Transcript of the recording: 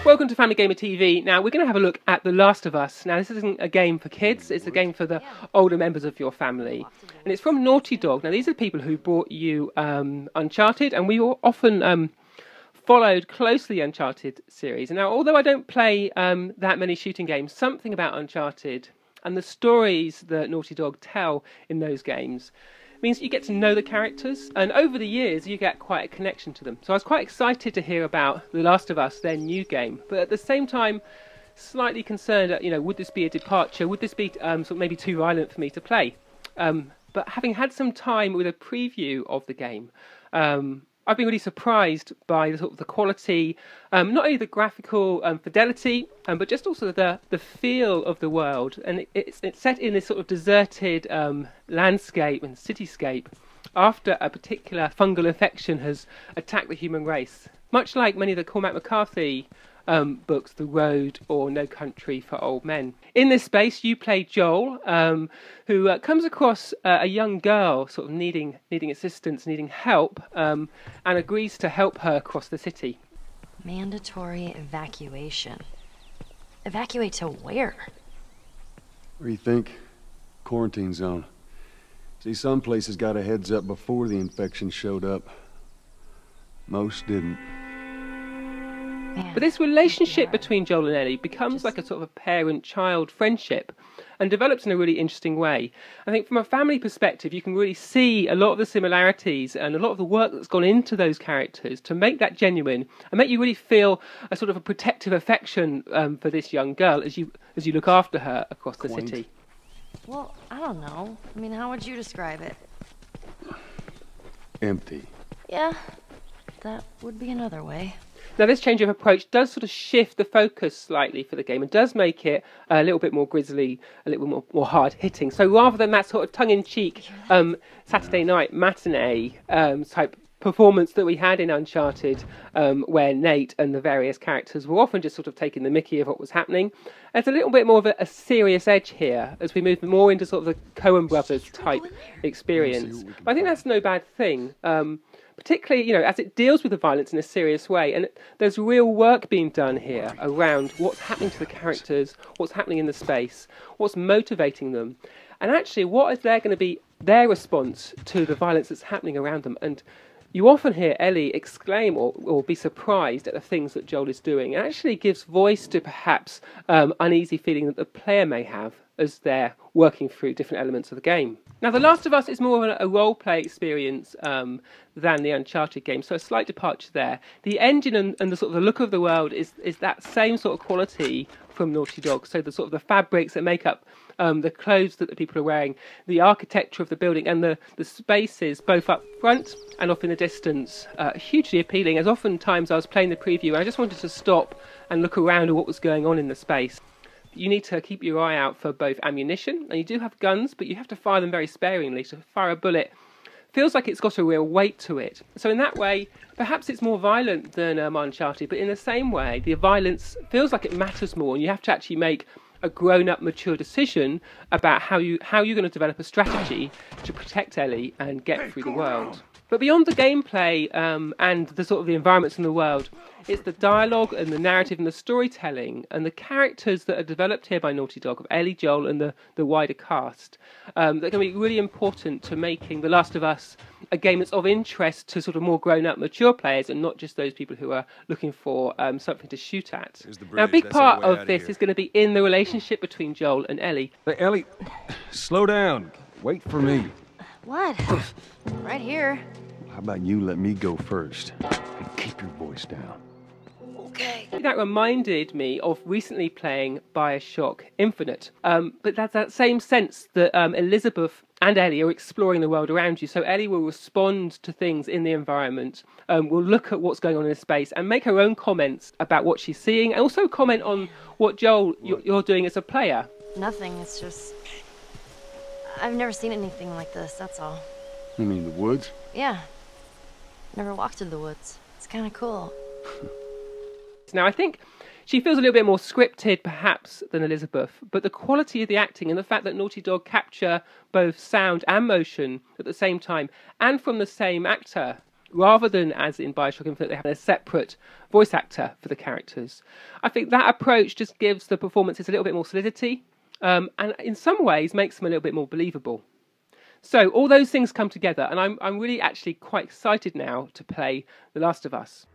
Welcome to Family Gamer TV. Now we're going to have a look at The Last of Us. Now this isn't a game for kids, it's a game for the older members of your family. And it's from Naughty Dog. Now these are people who brought you Uncharted, and we often followed closely the Uncharted series. And now although I don't play that many shooting games, something about Uncharted and the stories that Naughty Dog tell in those games means you get to know the characters, and over the years you get quite a connection to them. So I was quite excited to hear about The Last of Us, their new game, but at the same time slightly concerned that, would this be a departure? Would this be sort of maybe too violent for me to play? But having had some time with a preview of the game, I've been really surprised by the quality, not only the graphical fidelity, but just also the feel of the world. And it's set in this sort of deserted landscape and cityscape after a particular fungal infection has attacked the human race. Much like many of the Cormac McCarthy books, The Road or No Country for Old Men. In this space, you play Joel, who comes across a young girl sort of needing assistance, needing help, and agrees to help her across the city. Mandatory evacuation. Evacuate to where? Where do you think? Quarantine zone. See, some places got a heads up before the infection showed up. Most didn't. But this relationship between Joel and Ellie becomes like a sort of a parent-child friendship and develops in a really interesting way. I think from a family perspective, you can really see a lot of the similarities and a lot of the work that's gone into those characters to make that genuine and make you really feel a sort of a protective affection for this young girl as you look after her across the city. Well, I don't know. I mean, how would you describe it? Empty. Yeah, that would be another way. Now this change of approach does sort of shift the focus slightly for the game and does make it a little bit more grisly, a little bit more hard-hitting. So rather than that sort of tongue-in-cheek Saturday night matinee type performance that we had in Uncharted, where Nate and the various characters were often just sort of taking the mickey of what was happening, there's a little bit more of a serious edge here as we move more into sort of the Coen Brothers type experience. But I think that's no bad thing. Particularly, as it deals with the violence in a serious way. And there's real work being done here around what's happening to the characters, what's happening in the space, what's motivating them, and actually what is going to be their response to the violence that's happening around them. And you often hear Ellie exclaim or be surprised at the things that Joel is doing. It actually gives voice to perhaps uneasy feeling that the player may have as they're working through different elements of the game. Now, The Last of Us is more of a role-play experience than the Uncharted game, so a slight departure there. The engine and the sort of the look of the world is that same sort of quality from Naughty Dog, so the sort of the fabrics that make up the clothes that the people are wearing, the architecture of the building, and the spaces, both up front and off in the distance, hugely appealing. As oftentimes I was playing the preview, and I just wanted to stop and look around at what was going on in the space. You need to keep your eye out for both ammunition, and you do have guns, but you have to fire them very sparingly. So fire a bullet feels like it's got a real weight to it. So in that way, perhaps it's more violent than Uncharted, but in the same way, the violence feels like it matters more, and you have to actually make a grown-up, mature decision about how you're going to develop a strategy to protect Ellie and get through the world. But beyond the gameplay and the sort of the environments in the world, it's the dialogue and the narrative and the storytelling and the characters that are developed here by Naughty Dog, of Ellie, Joel and the wider cast, that are going to be really important to making The Last of Us a game that's of interest to sort of more grown-up, mature players and not just those people who are looking for something to shoot at. Now, a big part of this is going to be in the relationship between Joel and Ellie. Hey, Ellie, slow down. Wait for me. What? Right here. How about you let me go first and keep your voice down? Okay. That reminded me of recently playing BioShock Infinite. But that's that same sense that Elizabeth and Ellie are exploring the world around you. So Ellie will respond to things in the environment, will look at what's going on in space and make her own comments about what she's seeing, and also comment on what Joel, you're doing as a player. Nothing, it's just... I've never seen anything like this, that's all. You mean the woods? Yeah. Never walked through the woods. It's kind of cool. Now, I think she feels a little bit more scripted, perhaps, than Elizabeth, but the quality of the acting and the fact that Naughty Dog capture both sound and motion at the same time, and from the same actor, rather than, as in Bioshock Infinite, they have a separate voice actor for the characters. I think that approach just gives the performances a little bit more solidity, and in some ways makes them a little bit more believable. So all those things come together, and I'm really actually quite excited now to play The Last of Us.